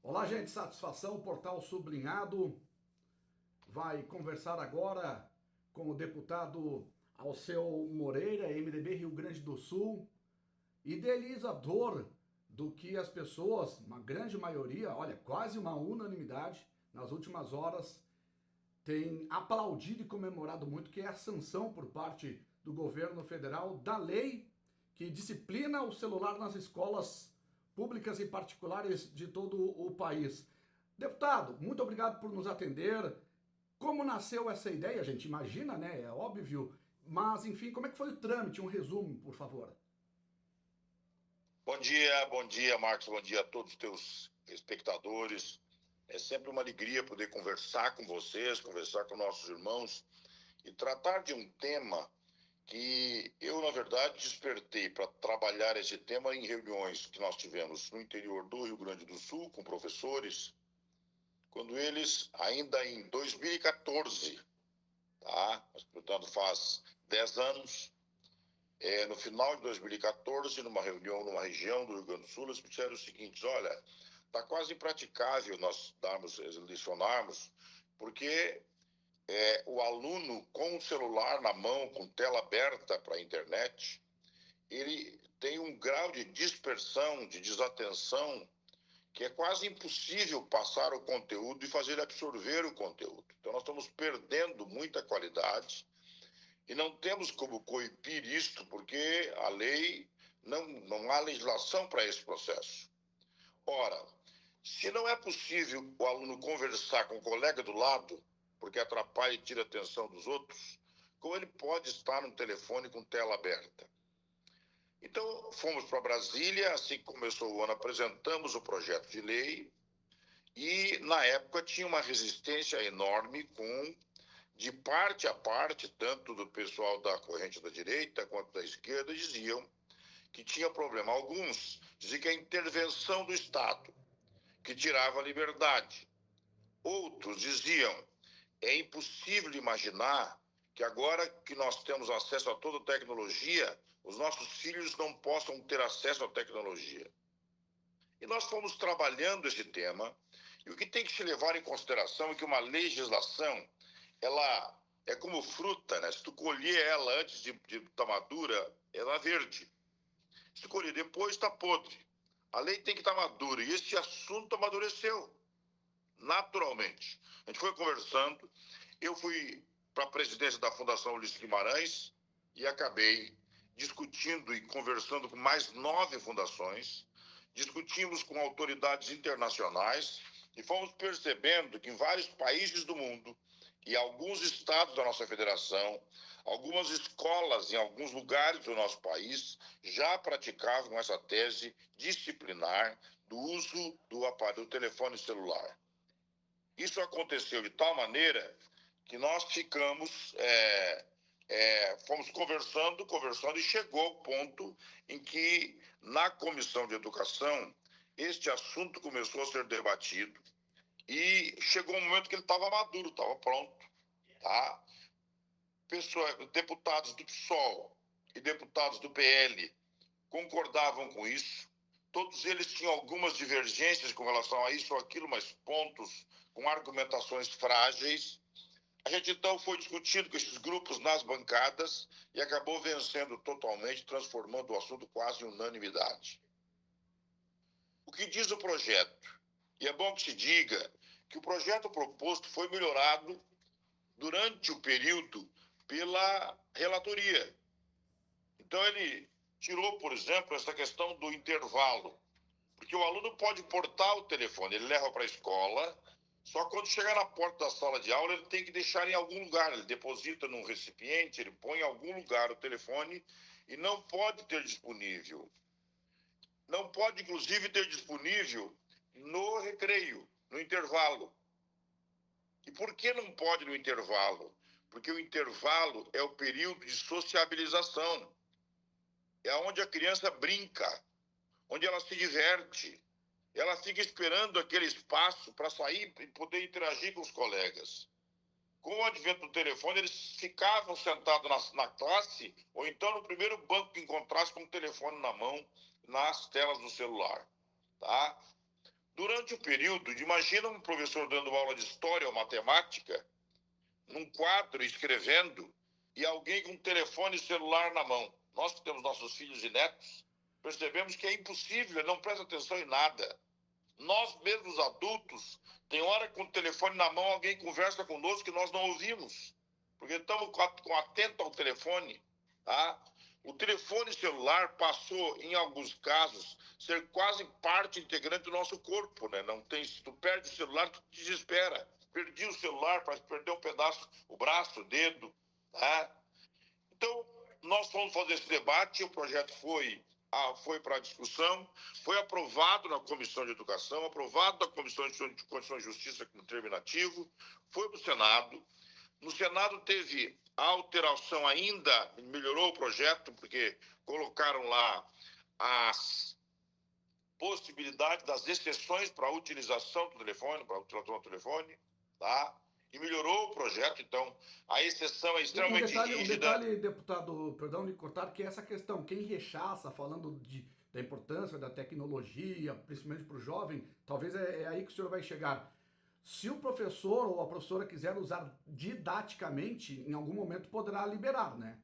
Olá, gente, satisfação. O Portal Sublinhado vai conversar agora com o deputado Alceu Moreira, MDB Rio Grande do Sul, idealizador do que as pessoas, uma grande maioria, olha, quase uma unanimidade, nas últimas horas, tem aplaudido e comemorado muito, que é a sanção por parte do governo federal da lei que disciplina o celular nas escolas públicas e particulares de todo o país. Deputado, muito obrigado por nos atender. Como nasceu essa ideia, gente? Imagina, né? É óbvio. Mas, enfim, como é que foi o trâmite? Um resumo, por favor. Bom dia, Marcos. Bom dia a todos os teus espectadores. É sempre uma alegria poder conversar com vocês, conversar com nossos irmãos e tratar de um tema que eu, na verdade, despertei para trabalhar esse tema em reuniões que nós tivemos no interior do Rio Grande do Sul com professores, quando eles, ainda em 2014, tá? Portanto, faz 10 anos, no final de 2014, numa reunião numa região do Rio Grande do Sul, eles me disseram o seguinte: olha, está quase impraticável nós lecionarmos, porque o aluno com o celular na mão, com tela aberta para a internet, ele tem um grau de dispersão, de desatenção, que é quase impossível passar o conteúdo e fazer ele absorver o conteúdo. Então nós estamos perdendo muita qualidade e não temos como coibir isto, porque a lei, não há legislação para esse processo. Ora, se não é possível o aluno conversar com o colega do lado, porque atrapalha e tira a atenção dos outros, como ele pode estar no telefone com tela aberta? Então, fomos para Brasília, assim que começou o ano, apresentamos o projeto de lei e, na época, tinha uma resistência enorme de parte a parte, tanto do pessoal da corrente da direita quanto da esquerda, diziam que tinha problema. Alguns diziam que a intervenção do Estado, que tirava a liberdade. Outros diziam: é impossível imaginar que agora que nós temos acesso a toda a tecnologia, os nossos filhos não possam ter acesso à tecnologia. E nós fomos trabalhando esse tema, e o que tem que se levar em consideração é que uma legislação, ela é como fruta, né? Se tu colher ela antes de estar madura, ela é verde. Se tu colher depois, está podre. A lei tem que estar madura, e esse assunto amadureceu, naturalmente. A gente foi conversando, eu fui para a presidência da Fundação Ulisses Guimarães e acabei discutindo e conversando com mais 9 fundações, discutimos com autoridades internacionais e fomos percebendo que em vários países do mundo e alguns estados da nossa federação, algumas escolas em alguns lugares do nosso país já praticavam essa tese disciplinar do uso do aparelho, do telefone celular. Isso aconteceu de tal maneira que nós fomos conversando e chegou ao ponto em que, na Comissão de Educação, este assunto começou a ser debatido e chegou um momento que ele estava maduro, estava pronto. Tá? Deputados do PSOL e deputados do PL concordavam com isso. Todos eles tinham algumas divergências com relação a isso ou aquilo, mas pontos com argumentações frágeis. A gente então foi discutindo com esses grupos nas bancadas e acabou vencendo totalmente, transformando o assunto quase em unanimidade. O que diz o projeto? E é bom que se diga que o projeto proposto foi melhorado durante o período pela relatoria. Então ele tirou, por exemplo, essa questão do intervalo, porque o aluno pode portar o telefone, ele leva para a escola, só quando chegar na porta da sala de aula ele tem que deixar em algum lugar, ele deposita num recipiente, ele põe em algum lugar o telefone e não pode ter disponível. Não pode, inclusive, ter disponível no recreio, no intervalo. E por que não pode no intervalo? Porque o intervalo é o período de sociabilização. É onde a criança brinca, onde ela se diverte. Ela fica esperando aquele espaço para sair e poder interagir com os colegas. Com o advento do telefone, eles ficavam sentados na classe ou então no primeiro banco que encontrasse com o telefone na mão, nas telas do celular. Tá? Durante durante o período, imagina um professor dando aula de história ou matemática, num quadro, escrevendo, e alguém com um telefone celular na mão. Nós que temos nossos filhos e netos, percebemos que é impossível, ele não presta atenção em nada. Nós mesmos adultos, tem hora que com o telefone na mão alguém conversa conosco que nós não ouvimos, porque estamos atentos ao telefone, tá? O telefone celular passou, em alguns casos, ser quase parte integrante do nosso corpo, né? Não tem, se tu perde o celular, tu te desespera. Perdi o celular, parece que perdeu um pedaço, o braço, o dedo, tá? Então, nós fomos fazer esse debate, o projeto foi para a discussão, foi aprovado na Comissão de Educação, aprovado na Comissão de Constituição e Justiça como terminativo, foi para o Senado. No Senado teve alteração ainda, melhorou o projeto, porque colocaram lá as possibilidades das exceções para a utilização do telefone, tá? E melhorou o projeto, então a exceção é extremamente rígida. Um detalhe, deputado, perdão de cortar, que é essa questão, quem rechaça, falando da importância da tecnologia, principalmente para o jovem, talvez é aí que o senhor vai chegar. Se o professor ou a professora quiser usar didaticamente, em algum momento poderá liberar, né?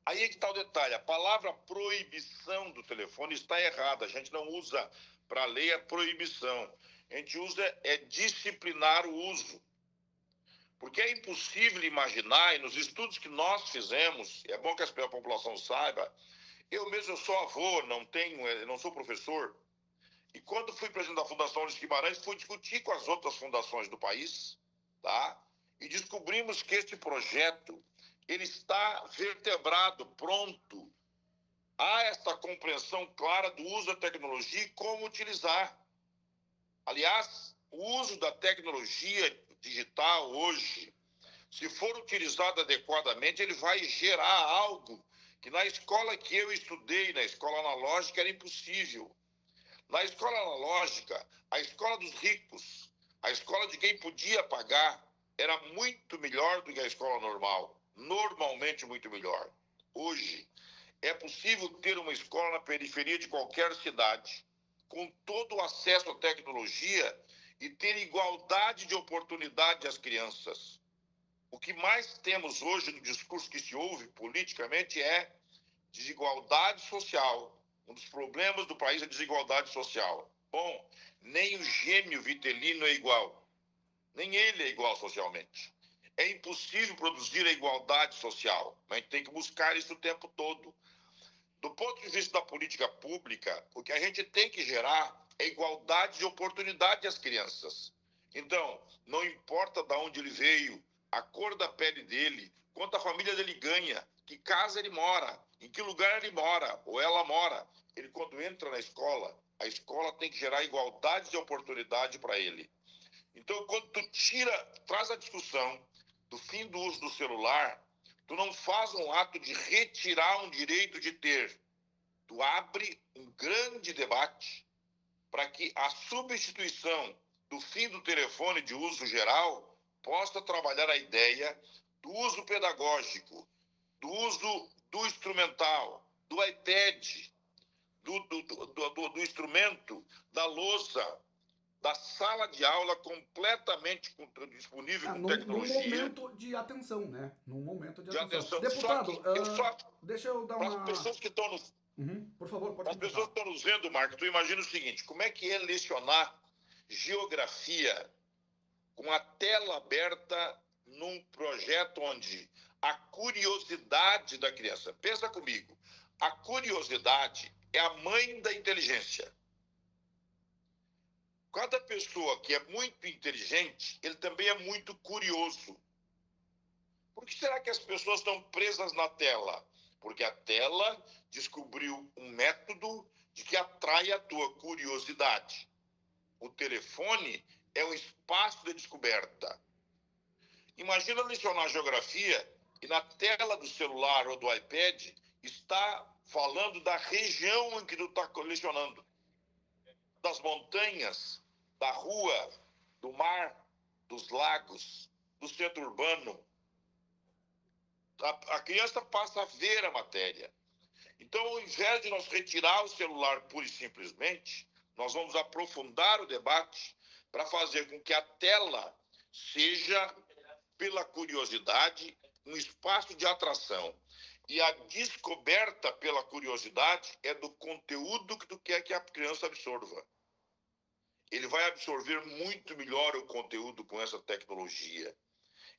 Aí é que está o detalhe, a palavra proibição do telefone está errada, a gente não usa para lei a proibição, a gente usa disciplinar o uso. Porque é impossível imaginar, e nos estudos que nós fizemos, é bom que a população saiba, eu mesmo sou avô, não sou professor, e quando fui presidente da Fundação Luiz Guimarães, fui discutir com as outras fundações do país, tá? E descobrimos que este projeto, ele está vertebrado, pronto. Há esta compreensão clara do uso da tecnologia e como utilizar. Aliás, o uso da tecnologia digital hoje, se for utilizado adequadamente, ele vai gerar algo que na escola que eu estudei, na escola analógica, era impossível. Na escola analógica, a escola dos ricos, a escola de quem podia pagar, era muito melhor do que a escola normal. Normalmente muito melhor. Hoje, é possível ter uma escola na periferia de qualquer cidade, com todo o acesso à tecnologia e ter igualdade de oportunidade às crianças. O que mais temos hoje no discurso que se ouve politicamente é desigualdade social. Um dos problemas do país é a desigualdade social. Bom, nem o gêmeo vitelino é igual. Nem ele é igual socialmente. É impossível produzir a igualdade social, mas a gente tem que buscar isso o tempo todo. Do ponto de vista da política pública, o que a gente tem que gerar é igualdade de oportunidade às crianças. Então, não importa de onde ele veio, a cor da pele dele, quanto a família dele ganha, que casa ele mora, em que lugar ele mora ou ela mora. Ele, quando entra na escola, a escola tem que gerar igualdade de oportunidade para ele. Então, quando tu traz a discussão do fim do uso do celular, tu não faz um ato de retirar um direito de ter. Tu abre um grande debate para que a substituição do fim do telefone de uso geral possa trabalhar a ideia do uso pedagógico, do uso do instrumental, do iPad, do instrumento, da lousa, da sala de aula completamente disponível com tecnologia. Num momento de atenção, né? Num momento de atenção. Deputado, deixa eu dar para uma... as pessoas que estão nos... por favor, pode As pessoas que estão nos vendo, Marco, tu imagina o seguinte, como é que é lecionar geografia com a tela aberta num projeto onde a curiosidade da criança... Pensa comigo, a curiosidade é a mãe da inteligência. Cada pessoa que é muito inteligente, ele também é muito curioso. Por que será que as pessoas estão presas na tela? Porque a tela descobriu um método de que atrai a tua curiosidade. O telefone é um espaço de descoberta. Imagina lecionar geografia e na tela do celular ou do iPad está falando da região em que tu está lecionando. Das montanhas, da rua, do mar, dos lagos, do centro urbano. A criança passa a ver a matéria. Então, ao invés de nós retirar o celular pura e simplesmente, nós vamos aprofundar o debate para fazer com que a tela seja, pela curiosidade, um espaço de atração. E a descoberta pela curiosidade é do conteúdo que tu quer que a criança absorva. Ele vai absorver muito melhor o conteúdo com essa tecnologia.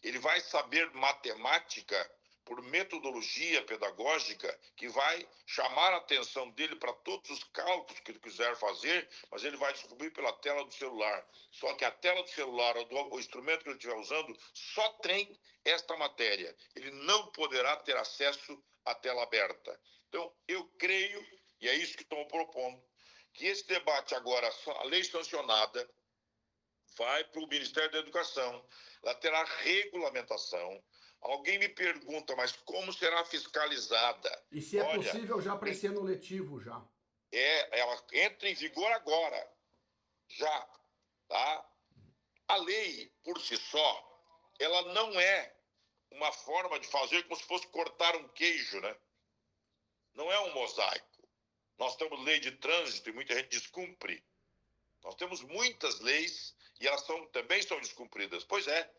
Ele vai saber matemática por metodologia pedagógica que vai chamar a atenção dele para todos os cálculos que ele quiser fazer, mas ele vai descobrir pela tela do celular. Só que a tela do celular, o instrumento que ele estiver usando, só tem esta matéria. Ele não poderá ter acesso à tela aberta. Então, eu creio, e é isso que estão propondo, que esse debate agora, a lei sancionada, vai para o Ministério da Educação, ela terá regulamentação. Alguém me pergunta, mas como será fiscalizada? E se é possível já para esse ano letivo já? Ela entra em vigor agora, já, tá? A lei, por si só, ela não é uma forma de fazer como se fosse cortar um queijo, né? Não é um mosaico. Nós temos lei de trânsito e muita gente descumpre. Nós temos muitas leis e elas também são descumpridas. Pois é,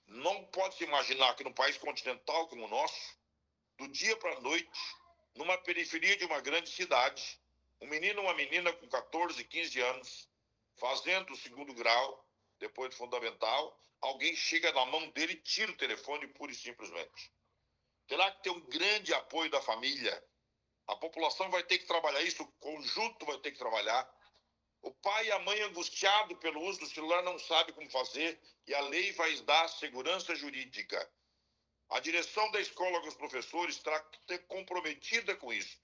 não pode se imaginar que num país continental como o nosso, do dia para a noite, numa periferia de uma grande cidade, um menino ou uma menina com 14, 15 anos, fazendo o segundo grau, depois do fundamental, alguém chega na mão dele e tira o telefone pura e simplesmente. Terá que ter um grande apoio da família. A população vai ter que trabalhar isso, o conjunto vai ter que trabalhar. O pai e a mãe, angustiado pelo uso do celular, não sabe como fazer e a lei vai dar segurança jurídica. A direção da escola com os professores terá que ter comprometida com isso.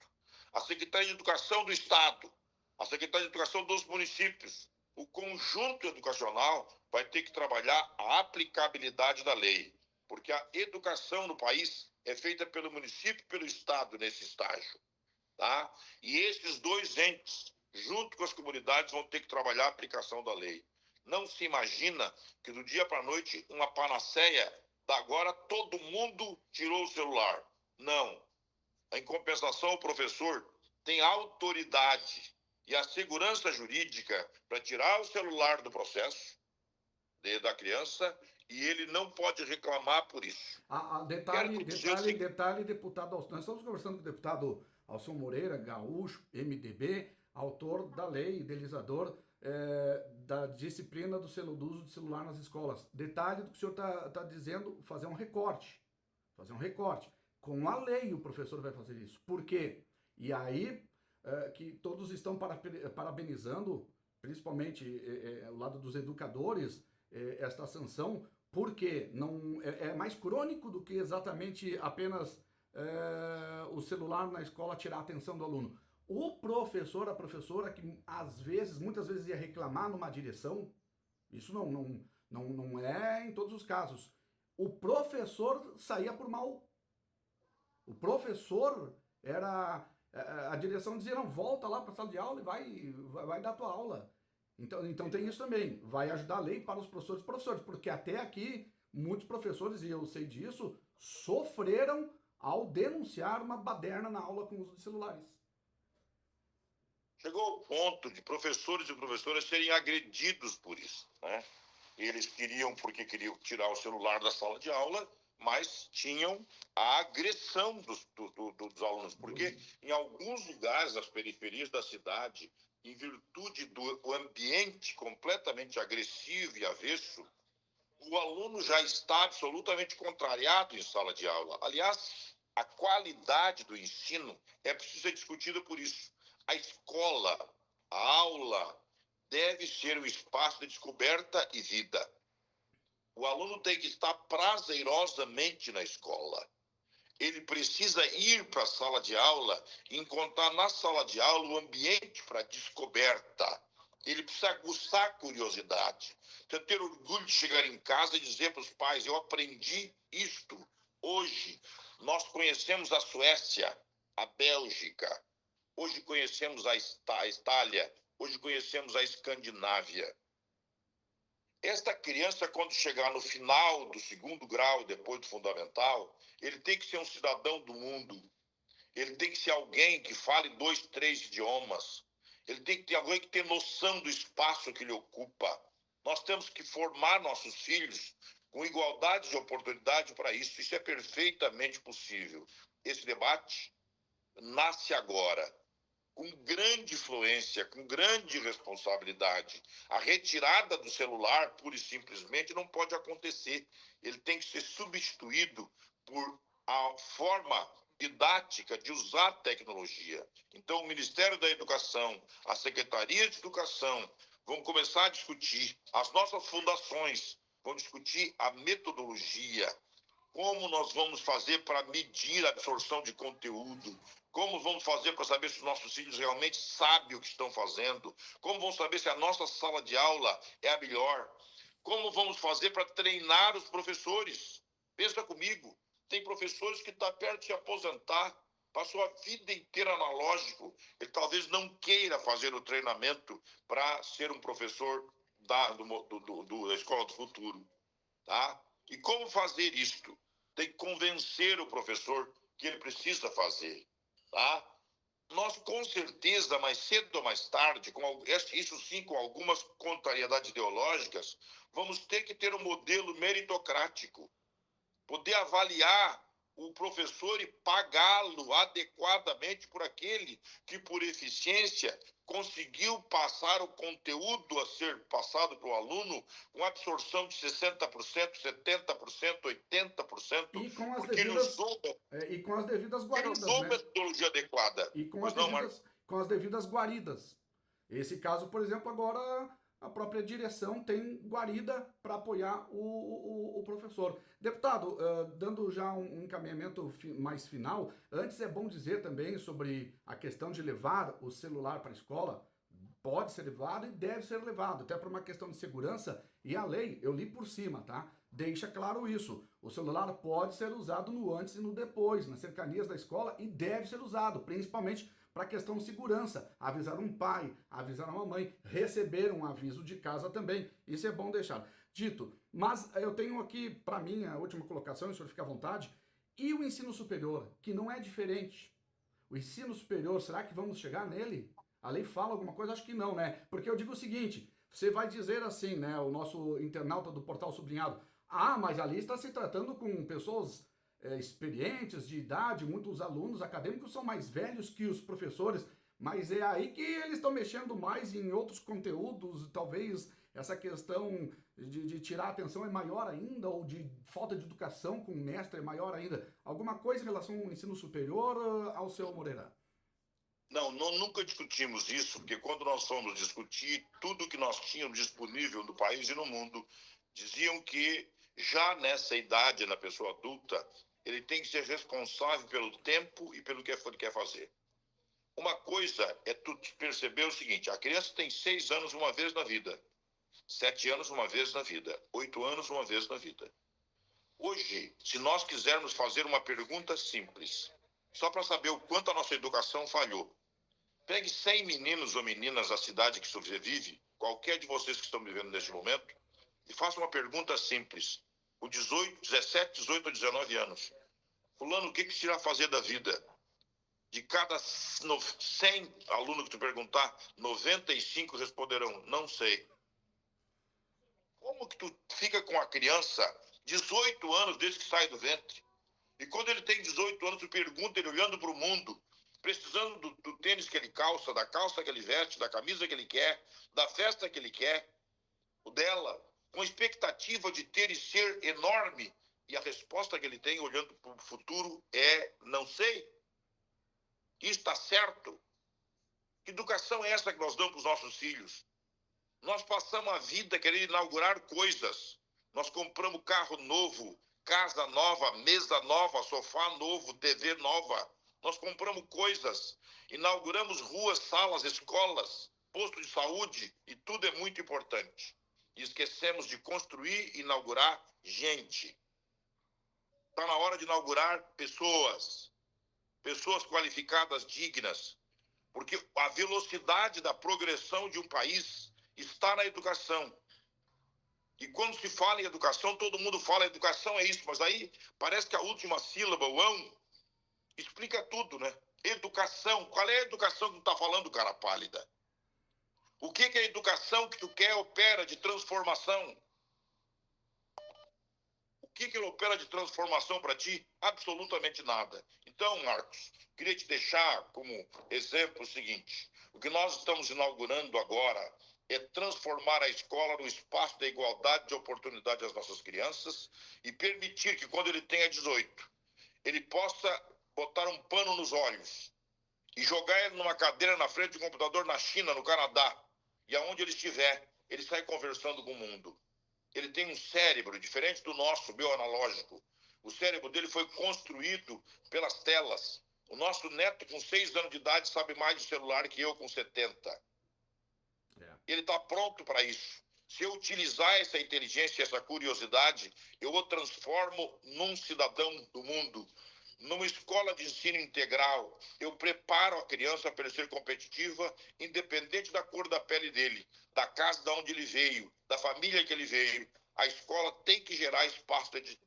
A Secretaria de Educação do Estado, a Secretaria de Educação dos municípios, o conjunto educacional vai ter que trabalhar a aplicabilidade da lei, porque a educação no país é feita pelo município e pelo Estado nesse estágio, tá? E esses dois entes, junto com as comunidades, vão ter que trabalhar a aplicação da lei. Não se imagina que do dia para a noite uma panaceia, agora todo mundo tirou o celular. Não. Em compensação, o professor tem autoridade e a segurança jurídica para tirar o celular do processo da criança e ele não pode reclamar por isso. Detalhe, deputado, nós estamos conversando com o deputado Alceu Moreira, gaúcho, MDB, autor da lei, idealizador da disciplina do uso de celular nas escolas. Detalhe do que o senhor está dizendo, fazer um recorte. Com a lei o professor vai fazer isso. Por quê? E aí que todos estão parabenizando, principalmente o lado dos educadores, esta sanção, porque não é mais crônico do que exatamente apenas o celular na escola tirar a atenção do aluno. O professor, a professora, que muitas vezes ia reclamar numa direção, isso não é em todos os casos. O professor saía por mal. O professor a direção dizia, não, volta lá para a sala de aula e vai dar tua aula. Então tem isso também, vai ajudar a lei para os professores, porque até aqui muitos professores, e eu sei disso, sofreram ao denunciar uma baderna na aula com o uso de celulares. Chegou ao ponto de professores e professoras serem agredidos por isso, né? Eles porque queriam tirar o celular da sala de aula, mas tinham a agressão dos alunos, porque em alguns lugares das periferias da cidade, em virtude do ambiente completamente agressivo e avesso, o aluno já está absolutamente contrariado em sala de aula. Aliás, a qualidade do ensino é preciso ser discutida por isso. A escola, a aula, deve ser um espaço de descoberta e vida. O aluno tem que estar prazerosamente na escola. Ele precisa ir para a sala de aula e encontrar na sala de aula o ambiente para descoberta. Ele precisa aguçar a curiosidade. Precisa ter orgulho de chegar em casa e dizer para os pais, eu aprendi isto hoje. Nós conhecemos a Suécia, a Bélgica. Hoje conhecemos a Itália. Hoje conhecemos a Escandinávia. Esta criança, quando chegar no final do segundo grau, depois do fundamental, ele tem que ser um cidadão do mundo. Ele tem que ser alguém que fale 2, 3 idiomas. Ele tem que ter alguém que tem noção do espaço que ele ocupa. Nós temos que formar nossos filhos com igualdade de oportunidade para isso. Isso é perfeitamente possível. Esse debate nasce agora, com grande influência, com grande responsabilidade. A retirada do celular, pura e simplesmente, não pode acontecer. Ele tem que ser substituído por a forma didática de usar tecnologia. Então, o Ministério da Educação, a Secretaria de Educação, vão começar a discutir, as nossas fundações vão discutir a metodologia, como nós vamos fazer para medir a absorção de conteúdo, como vamos fazer para saber se os nossos filhos realmente sabem o que estão fazendo, como vamos saber se a nossa sala de aula é a melhor, como vamos fazer para treinar os professores. Pensa comigo, tem professores que estão perto de se aposentar, passou a vida inteira analógico, ele talvez não queira fazer o treinamento para ser um professor da Escola do Futuro. Tá? E como fazer isto? Tem que convencer o professor que ele precisa fazer. Tá? Nós, com certeza, mais cedo ou mais tarde, isso sim, com algumas contrariedades ideológicas, vamos ter que ter um modelo meritocrático. Poder avaliar o professor e pagá-lo adequadamente por aquele que, por eficiência, conseguiu passar o conteúdo a ser passado para o aluno com absorção de 60%, 70%, 80%, E com as porque ele devidas, usou, e com as devidas ele guaridas, usou né? metodologia adequada. E com Pois as não, Marcos? devidas guaridas. Esse caso, por exemplo, agora a própria direção tem guarida para apoiar o professor. Deputado, dando já um encaminhamento mais final, antes é bom dizer também sobre a questão de levar o celular para a escola. Pode ser levado e deve ser levado, até por uma questão de segurança. E a lei, eu li por cima, tá? Deixa claro isso. O celular pode ser usado no antes e no depois, nas cercanias da escola, e deve ser usado, principalmente para a questão de segurança. Avisar um pai, avisar uma mãe, receber um aviso de casa também. Isso é bom deixar. Dito, mas eu tenho aqui, para mim, a última colocação, e o senhor fica à vontade, e o ensino superior, que não é diferente. O ensino superior, será que vamos chegar nele? A lei fala alguma coisa? Acho que não, né? Porque eu digo o seguinte, você vai dizer assim, né, o nosso internauta do Portal Sublinhado, ah, mas ali está se tratando com pessoas experientes, de idade, muitos alunos acadêmicos são mais velhos que os professores, mas é aí que eles estão mexendo mais em outros conteúdos, talvez essa questão de tirar a atenção é maior ainda, ou de falta de educação com o mestre é maior ainda. Alguma coisa em relação ao ensino superior, ao seu Moreira? Não, nunca discutimos isso, porque quando nós fomos discutir, tudo que nós tínhamos disponível no país e no mundo, diziam que já nessa idade, na pessoa adulta, ele tem que ser responsável pelo tempo e pelo que ele quer fazer. Uma coisa é tu perceber o seguinte, a criança tem 6 anos uma vez na vida, 7 anos uma vez na vida, 8 anos uma vez na vida. Hoje, se nós quisermos fazer uma pergunta simples, só para saber o quanto a nossa educação falhou, pegue 100 meninos ou meninas da cidade que você vive, qualquer de vocês que estão vivendo neste momento, e faça uma pergunta simples. Com 17, 18 ou 19 anos. Fulano, o que você irá fazer da vida? De cada 100 alunos que tu perguntar, 95 responderão, não sei. Como que tu fica com a criança 18 anos desde que sai do ventre? E quando ele tem 18 anos, tu pergunta, ele olhando para o mundo, precisando do tênis que ele calça, da calça que ele veste, da camisa que ele quer, da festa que ele quer, o dela, com expectativa de ter e ser enorme, e a resposta que ele tem olhando para o futuro é não sei. Isso está certo? Que educação é essa que nós damos para os nossos filhos? Nós passamos a vida querendo inaugurar coisas. Nós compramos carro novo, casa nova, mesa nova, sofá novo, TV nova. Nós compramos coisas, inauguramos ruas, salas, escolas, posto de saúde, e tudo é muito importante. E esquecemos de construir e inaugurar gente. Está na hora de inaugurar pessoas qualificadas, dignas, porque a velocidade da progressão de um país está na educação. E quando se fala em educação, todo mundo fala educação é isso, mas aí parece que a última sílaba, o ão, explica tudo, né? Educação. Qual é a educação que tu está falando, cara pálida? O que a educação que tu quer opera de transformação? O que ela opera de transformação para ti? Absolutamente nada. Então, Marcos, queria te deixar como exemplo o seguinte: o que nós estamos inaugurando agora é transformar a escola no espaço da igualdade de oportunidade às nossas crianças e permitir que, quando ele tenha 18, ele possa botar um pano nos olhos e jogar ele numa cadeira na frente de um computador na China, no Canadá, e aonde ele estiver, ele sai conversando com o mundo. Ele tem um cérebro diferente do nosso, bioanalógico. O cérebro dele foi construído pelas telas. O nosso neto com 6 anos de idade sabe mais de celular que eu com 70. Ele está pronto para isso. Se eu utilizar essa inteligência, essa curiosidade, eu o transformo num cidadão do mundo. Numa escola de ensino integral, eu preparo a criança para ele ser competitiva, independente da cor da pele dele, da casa de onde ele veio, da família que ele veio. A escola tem que gerar espaço de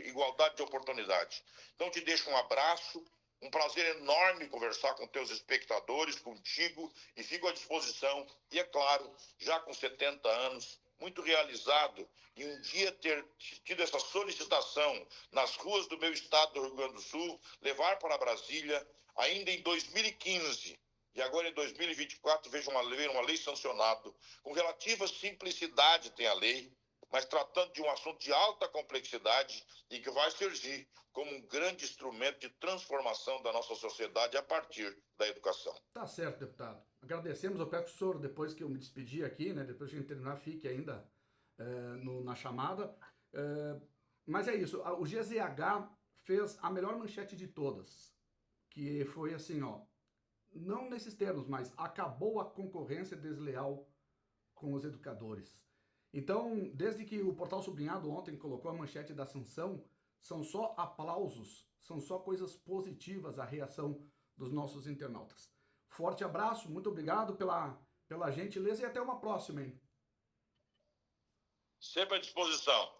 igualdade de oportunidade. Então, te deixo um abraço, um prazer enorme conversar com teus espectadores, contigo, e fico à disposição. E, é claro, já com 70 anos, muito realizado em um dia ter tido essa solicitação nas ruas do meu estado do Rio Grande do Sul, levar para Brasília, ainda em 2015, e agora em 2024 vejo uma lei sancionada, com relativa simplicidade tem a lei, mas tratando de um assunto de alta complexidade e que vai servir como um grande instrumento de transformação da nossa sociedade a partir da educação. Tá certo, deputado. Agradecemos. Eu peço que o senhor, depois que eu me despedir aqui, né, depois que a gente terminar, fique ainda na chamada. Mas é isso. O GZH fez a melhor manchete de todas, que foi assim, ó, não nesses termos, mas acabou a concorrência desleal com os educadores. Então, desde que o Portal Sublinhado ontem colocou a manchete da sanção, são só aplausos, são só coisas positivas a reação dos nossos internautas. Forte abraço, muito obrigado pela gentileza e até uma próxima, hein? Sempre à disposição.